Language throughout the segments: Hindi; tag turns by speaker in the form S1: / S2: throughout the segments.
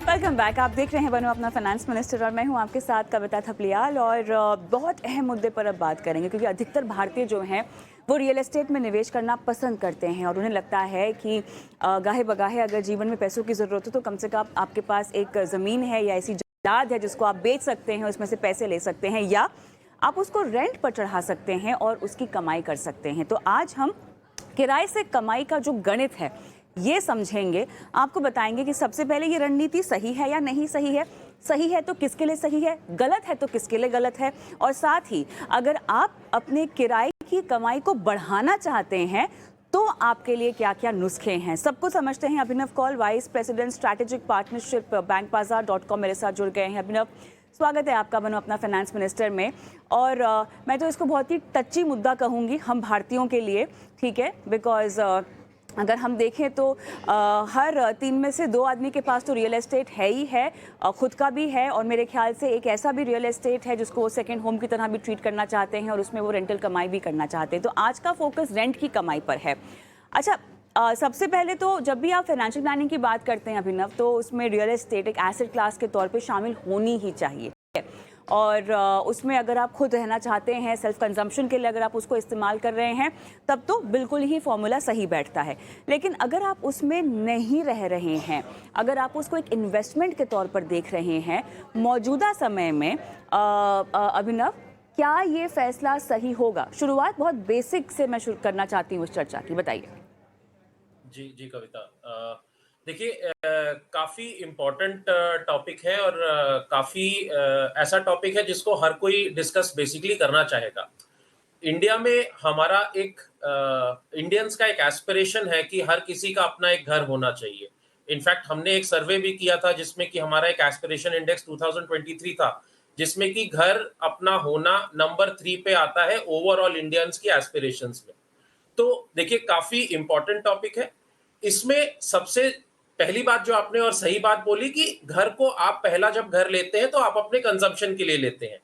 S1: Welcome back. आप देख रहे हैं बनो अपना फाइनेंस मिनिस्टर और मैं हूं आपके साथ कविता थपलियाल। और बहुत अहम मुद्दे पर अब बात करेंगे क्योंकि अधिकतर भारतीय जो हैं वो रियल एस्टेट में निवेश करना पसंद करते हैं और उन्हें लगता है कि गाहे बगाहे अगर जीवन में पैसों की ज़रूरत हो तो कम से कम आपके पास एक ज़मीन है या ऐसी जायदाद है जिसको आप बेच सकते हैं, उसमें से पैसे ले सकते हैं या आप उसको रेंट पर चढ़ा सकते हैं और उसकी कमाई कर सकते हैं। तो आज हम किराए से कमाई का जो गणित है ये समझेंगे। आपको बताएंगे कि सबसे पहले ये रणनीति सही है या नहीं सही है, सही है तो किसके लिए सही है, गलत है तो किसके लिए गलत है, और साथ ही अगर आप अपने किराए की कमाई को बढ़ाना चाहते हैं तो आपके लिए क्या क्या नुस्खे हैं, सबको समझते हैं। Abhinav Kaul, vice president strategic partnership bankbazaar.com मेरे साथ जुड़ गए हैं। अभिनव, स्वागत है आपका बनो अपना फाइनेंस मिनिस्टर में। और मैं तो इसको बहुत ही टच्ची मुद्दा कहूँगी हम भारतीयों के लिए, ठीक है, बिकॉज अगर हम देखें तो हर 3 में से 2 आदमी के पास तो रियल एस्टेट है ही है, खुद का भी है, और मेरे ख्याल से एक ऐसा भी रियल एस्टेट है जिसको वो सेकंड होम की तरह भी ट्रीट करना चाहते हैं और उसमें वो रेंटल कमाई भी करना चाहते हैं। तो आज का फोकस रेंट की कमाई पर है। अच्छा, सबसे पहले तो जब भी आप फाइनेंशियल प्लानिंग की बात करते हैं अभिनव, तो उसमें रियल एस्टेट एक एसेट क्लास के तौर पे शामिल होनी ही चाहिए। और उसमें अगर आप खुद रहना चाहते हैं, सेल्फ कंजम्पशन के लिए अगर आप उसको इस्तेमाल कर रहे हैं, तब तो बिल्कुल ही फॉर्मूला सही बैठता है। लेकिन अगर आप उसमें नहीं रह रहे हैं, अगर आप उसको एक इन्वेस्टमेंट के तौर पर देख रहे हैं मौजूदा समय में, अभिनव, क्या ये फैसला सही होगा? शुरुआत बहुत बेसिक से मैं शुरू करना चाहती हूँ उस चर्चा की, बताइए।
S2: जी जी कविता, देखिए, काफी इम्पोर्टेंट टॉपिक है और काफी ऐसा टॉपिक है जिसको हर कोई डिस्कस बेसिकली करना चाहेगा। इंडिया में हमारा एक इंडियंस का एक एस्पिरेशन है कि हर किसी का अपना एक घर होना चाहिए। इनफैक्ट हमने एक सर्वे भी किया था जिसमें कि हमारा एक एस्पिरेशन इंडेक्स 2023 था, जिसमें कि घर अपना होना नंबर 3 पे आता है ओवरऑल इंडियंस की एस्पिरेशंस में। तो देखिए, काफी इंपॉर्टेंट टॉपिक है। इसमें सबसे पहली बात जो आपने और सही बात बोली कि घर को आप पहला जब घर लेते हैं तो आप अपने कंजम्पशन के लिए लेते हैं।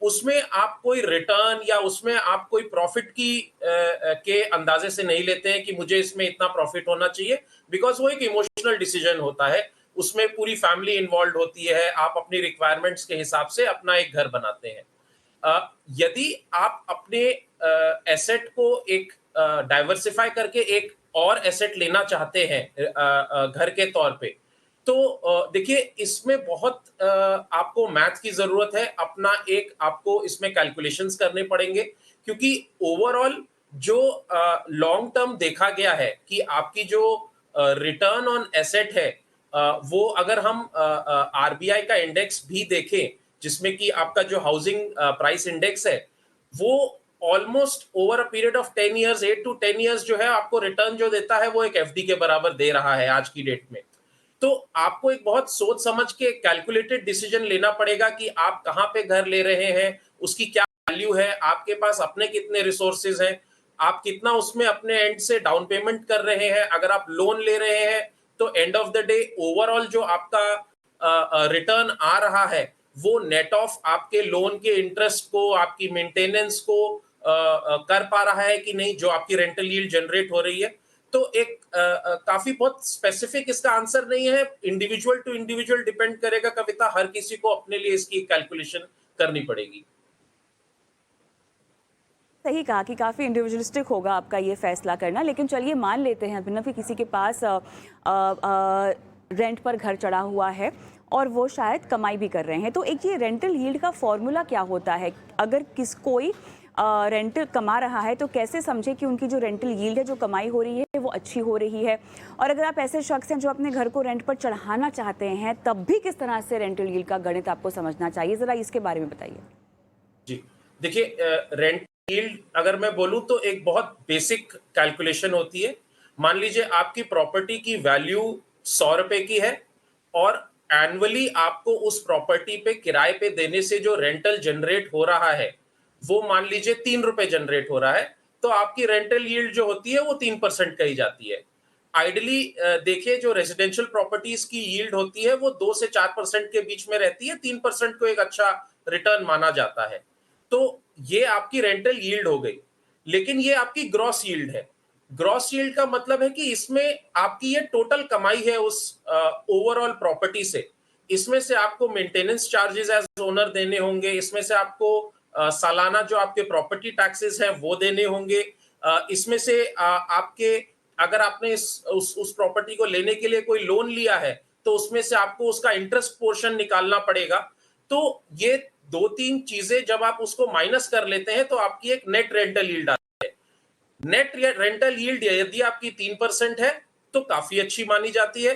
S2: उसमें आप कोई रिटर्न या उसमें आप कोई प्रॉफिट की के अंदाजे से नहीं लेते हैं कि मुझे इसमें इतना प्रॉफिट होना चाहिए, बिकॉज वो एक इमोशनल डिसीजन होता है। उसमें पूरी फैमिली इन्वॉल्व होती है। आप अपनी रिक्वायरमेंट्स के हिसाब से अपना एक घर बनाते हैं। यदि आप अपने एसेट को एक डाइवर्सिफाई करके एक और एसेट लेना चाहते हैं घर के तौर पे, तो देखिए, इसमें बहुत आपको मैथ की जरूरत है। अपना एक आपको इसमें कैलकुलेशंस करने पड़ेंगे, क्योंकि ओवरऑल जो लॉन्ग टर्म देखा गया है कि आपकी जो रिटर्न ऑन एसेट है, वो अगर हम आरबीआई का इंडेक्स भी देखें, जिसमें कि आपका जो हाउसिंग प्राइस इंडेक्स है, वो almost over a period of 10 years, 8 to 10 years जो है आपको रिटर्न जो देता है वो एक एफडी के बराबर दे रहा है आज की डेट में। तो आपको एक बहुत सोच समझ के कैलकुलेटेड डिसीजन लेना पड़ेगा कि आप कहाँ पे घर ले रहे हैं, उसकी क्या वैल्यू है, आपके पास अपने कितने रिसोर्सेज हैं, आप कितना उसमें अपने एंड से डाउन पेमेंट कर रहे हैं। अगर आप लोन ले रहे हैं तो end of the day overall जो आपका रिटर्न आ रहा है वो नेट ऑफ आपके लोन के इंटरेस्ट को, आपकी मेंटेनेंस को कर पा रहा है कि नहीं, जो आपकी रेंटल यील्ड जनरेट हो रही है। तो एक काफी बहुत स्पेसिफिक इसका आंसर नहीं है, इंडिविजुअल टू इंडिविजुअल डिपेंड करेगा कविता। हर किसी को अपने लिए इसकी कैलकुलेशन करनी पड़ेगी।
S1: सही कहा कि काफ़ी इंडिविजुअलिस्टिक होगा आपका ये फैसला करना। लेकिन चलिए मान लेते हैं अभिनव कि किसी के पास रेंट पर घर चढ़ा हुआ है और वो शायद कमाई भी कर रहे हैं, तो एक ये रेंटल यील्ड का फॉर्मूला क्या होता है? अगर कोई रेंटल कमा रहा है तो कैसे समझे कि उनकी जो रेंटल यील्ड है, जो कमाई हो रही है, वो अच्छी हो रही है? और अगर आप ऐसे शख्स हैं जो अपने घर को रेंट पर चढ़ाना चाहते हैं, तब भी किस तरह से रेंटल यील्ड का गणित आपको समझना चाहिए? ज़रा इसके बारे में बताइए।
S2: जी, देखिए, रेंट यील्ड अगर मैं बोलूं तो एक बहुत बेसिक कैलकुलेशन होती है। मान लीजिए आपकी प्रॉपर्टी की वैल्यू 100 रुपए की है और एनुअली आपको उस प्रॉपर्टी पे किराए पे देने से जो रेंटल जनरेट हो रहा है वो मान लीजिए 3 रुपए जनरेट हो रहा है, तो आपकी रेंटल यील्ड जो होती है वो 3% कही जाती है। आइडली देखिए, जो रेजिडेंशियल प्रॉपर्टीज की यील्ड होती है वो 2 से 4% के बीच में रहती है। 3% को एक अच्छा रिटर्न माना जाता है। तो ये आपकी रेंटल यील्ड हो गई, लेकिन ये आपकी ग्रॉस यील्ड है। ग्रॉस यील्ड का मतलब है कि इसमें आपकी ये टोटल कमाई है उस ओवरऑल प्रॉपर्टी से। इसमें से आपको मेंटेनेंस चार्जेस एज ओनर देने होंगे, इसमें से आपको सालाना जो आपके प्रॉपर्टी टैक्सेस है वो देने होंगे, इसमें से आपके अगर आपने उस प्रॉपर्टी को लेने के लिए कोई लोन लिया है तो उसमें से आपको उसका इंटरेस्ट पोर्शन निकालना पड़ेगा। तो ये 2-3 चीजें जब आप उसको माइनस कर लेते हैं तो आपकी एक नेट रेंटल यील्ड आती है। नेट रेंटल यील्ड यदि आपकी 3% है तो काफी अच्छी मानी जाती है।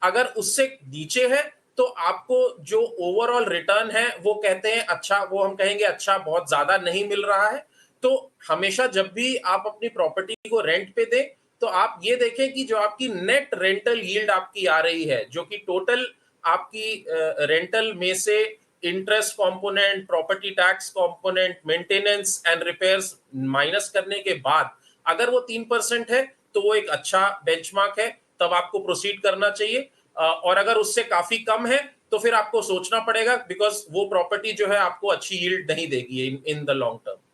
S2: अगर उससे नीचे है तो आपको जो ओवरऑल रिटर्न है वो कहते हैं अच्छा, वो हम कहेंगे अच्छा बहुत ज्यादा नहीं मिल रहा है। तो हमेशा जब भी आप अपनी प्रॉपर्टी को रेंट पे दें तो आप ये देखें कि जो आपकी नेट रेंटल यील्ड आपकी आ रही है, जो कि टोटल आपकी रेंटल में से interest component, property tax component, maintenance and repairs minus करने के बाद अगर वो 3% है तो वो एक अच्छा बेंचमार्क है, तब आपको प्रोसीड करना चाहिए। और अगर उससे काफी कम है तो फिर आपको सोचना पड़ेगा, बिकॉज वो प्रॉपर्टी जो है आपको अच्छी यील्ड नहीं देगी इन द लॉन्ग टर्म।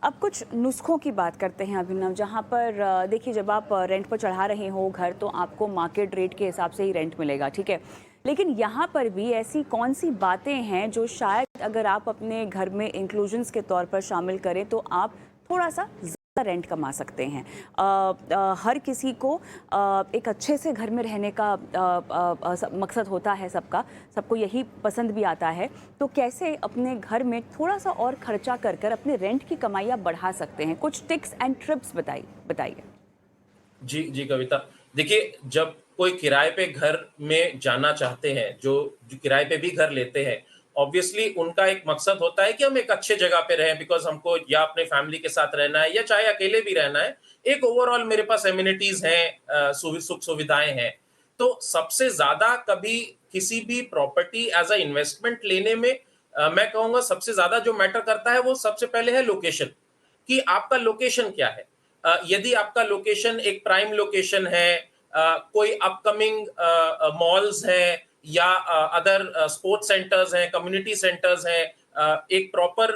S1: अब कुछ नुस्खों की बात करते हैं अभिनव, जहाँ पर देखिए जब आप रेंट पर चढ़ा रहे हो घर तो आपको मार्केट रेट के हिसाब से ही रेंट मिलेगा, ठीक है। लेकिन यहाँ पर भी ऐसी कौन सी बातें हैं जो शायद अगर आप अपने घर में इंक्लूजन्स के तौर पर शामिल करें तो आप थोड़ा सा रेंट कमा सकते हैं। हर किसी को एक अच्छे से घर में रहने का मकसद होता है, सबको यही पसंद भी आता है। तो कैसे अपने घर में थोड़ा सा और खर्चा कर कर अपने रेंट की कमाइयाँ बढ़ा सकते हैं? कुछ टिप्स एंड ट्रिप्स बताइए।
S2: जी जी कविता, देखिए जब कोई किराए पे घर में जाना चाहते हैं, जो किराए पे भी घर लेते हैं, ऑब्वियसली उनका एक मकसद होता है कि हम एक अच्छे जगह पे रहें, बिकॉज हमको या अपने फैमिली के साथ रहना है या चाहे अकेले भी रहना है। एक ओवरऑल मेरे पास एमिनिटीज हैं, सुख सुविधाएं हैं। तो सबसे ज्यादा कभी किसी भी प्रॉपर्टी एज अ इन्वेस्टमेंट लेने में मैं कहूंगा सबसे ज्यादा जो मैटर करता है वो सबसे पहले है लोकेशन, कि आपका लोकेशन क्या है। यदि आपका लोकेशन एक प्राइम लोकेशन है, कोई अपकमिंग मॉल्स हैं या अदर स्पोर्ट्स सेंटर्स हैं, कम्युनिटी सेंटर्स हैं, एक प्रॉपर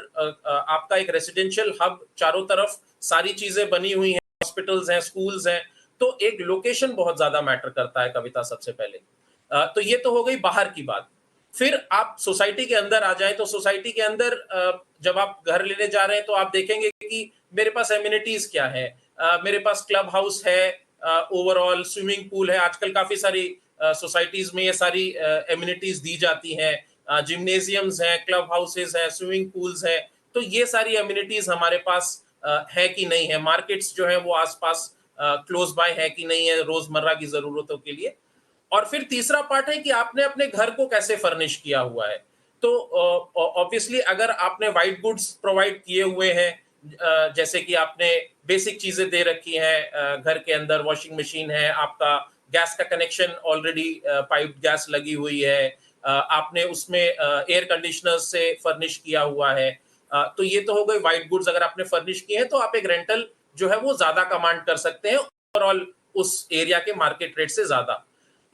S2: आपका एक रेसिडेंशियल हब, चारों तरफ सारी चीजें बनी हुई हैं, हॉस्पिटल्स हैं, स्कूल्स हैं, तो एक लोकेशन बहुत ज्यादा मैटर करता है कविता सबसे पहले। तो ये तो हो गई बाहर की बात। फिर आप सोसाइटी के अंदर आ जाएं तो सोसाइटी के अंदर जब आप घर लेने जा रहे हैं तो आप देखेंगे कि मेरे पास एमिनिटीज क्या है। मेरे पास क्लब हाउस है, ओवरऑल स्विमिंग पूल है, आजकल काफी सारी सोसाइटीज में ये सारी एमिनिटीज दी जाती हैं, जिम्नेजियम्स हैं, क्लब हाउसेज हैं, स्विमिंग पूल्स हैं। तो ये सारी एमिनिटीज हमारे पास है कि नहीं है, मार्केट्स जो है वो आसपास क्लोज बाय है कि नहीं है रोजमर्रा की जरूरतों के लिए। और फिर तीसरा पार्ट है कि आपने अपने घर को कैसे फर्निश किया हुआ है। तो ऑब्वियसली अगर आपने वाइट गुड्स प्रोवाइड किए हुए हैं, जैसे कि आपने बेसिक चीजें दे रखी हैं, घर के अंदर वॉशिंग मशीन है, आपका गैस का कनेक्शन ऑलरेडी पाइप गैस लगी हुई है, आपने उसमें एयर कंडीशनर से फर्निश किया हुआ है, तो ये तो हो गई वाइट गुड्स। अगर आपने फर्निश किए हैं तो आप एक रेंटल जो है वो ज्यादा कमांड कर सकते हैं ओवरऑल उस एरिया के मार्केट रेट से ज्यादा।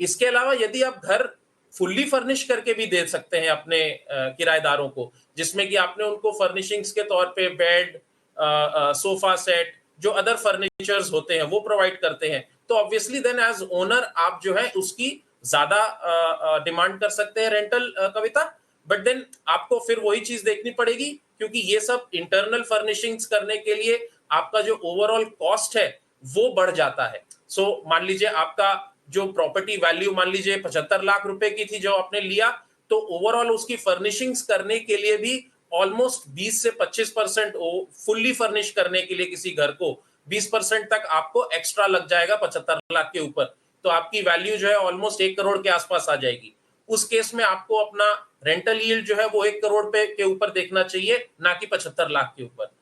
S2: इसके अलावा यदि आप घर फुल्ली फर्निश करके भी दे सकते हैं अपने किराएदारों को, जिसमें कि आपने उनको फर्निशिंग्स के तौर पे बेड, सोफा सेट, जो अदर फर्नीचर्स होते हैं वो प्रोवाइड करते हैं, तो ऑब्वियसली देन एज ओनर आप जो है उसकी ज्यादा डिमांड कर सकते हैं रेंटल कविता। बट देन आपको फिर वही चीज देखनी पड़ेगी, क्योंकि ये सब इंटरनल फर्निशिंग्स करने के लिए आपका जो ओवरऑल कॉस्ट है वो बढ़ जाता है। सो मान लीजिए आपका जो प्रॉपर्टी वैल्यू मान लीजिए 75 लाख रुपए की थी जो आपने लिया, तो ओवरऑल उसकी फर्निशिंग्स करने के लिए भी ऑलमोस्ट 20 से 25% फुल्ली फर्निश करने के लिए किसी घर को 20% तक आपको एक्स्ट्रा लग जाएगा 75 लाख के ऊपर। तो आपकी वैल्यू जो है ऑलमोस्ट 1 करोड़ के आसपास आ जाएगी। उस केस में आपको अपना रेंटल यील्ड जो है वो 1 करोड़ पे के ऊपर देखना चाहिए, ना कि 75 लाख के ऊपर।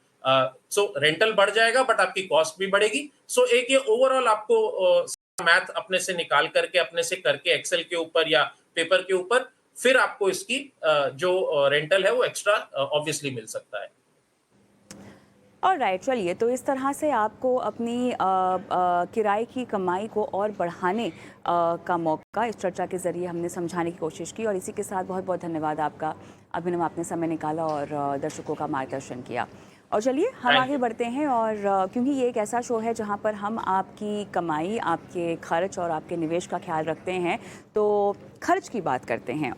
S2: सो रेंटल बढ़ जाएगा बट आपकी कॉस्ट भी बढ़ेगी। सो एक ये ओवरऑल आपको मैथ अपने से निकाल करके अपने से करके एक्सेल के ऊपर या पेपर के ऊपर फिर आपको इसकी जो रेंटल है वो एक्स्ट्रा ऑब्वियसली मिल सकता है।
S1: ऑलराइट, चलिए, तो इस तरह से आपको अपनी किराए की कमाई को और बढ़ाने का मौका इस चर्चा के ज़रिए हमने समझाने की कोशिश की। और इसी के साथ बहुत बहुत धन्यवाद आपका अभिनव, आपने समय निकाला और दर्शकों का मार्गदर्शन किया। और चलिए हम
S2: Thank
S1: आगे
S2: you.
S1: बढ़ते हैं और क्योंकि ये एक ऐसा शो है जहाँ पर हम आपकी कमाई, आपके खर्च और आपके निवेश का ख्याल रखते हैं, तो खर्च की बात करते हैं।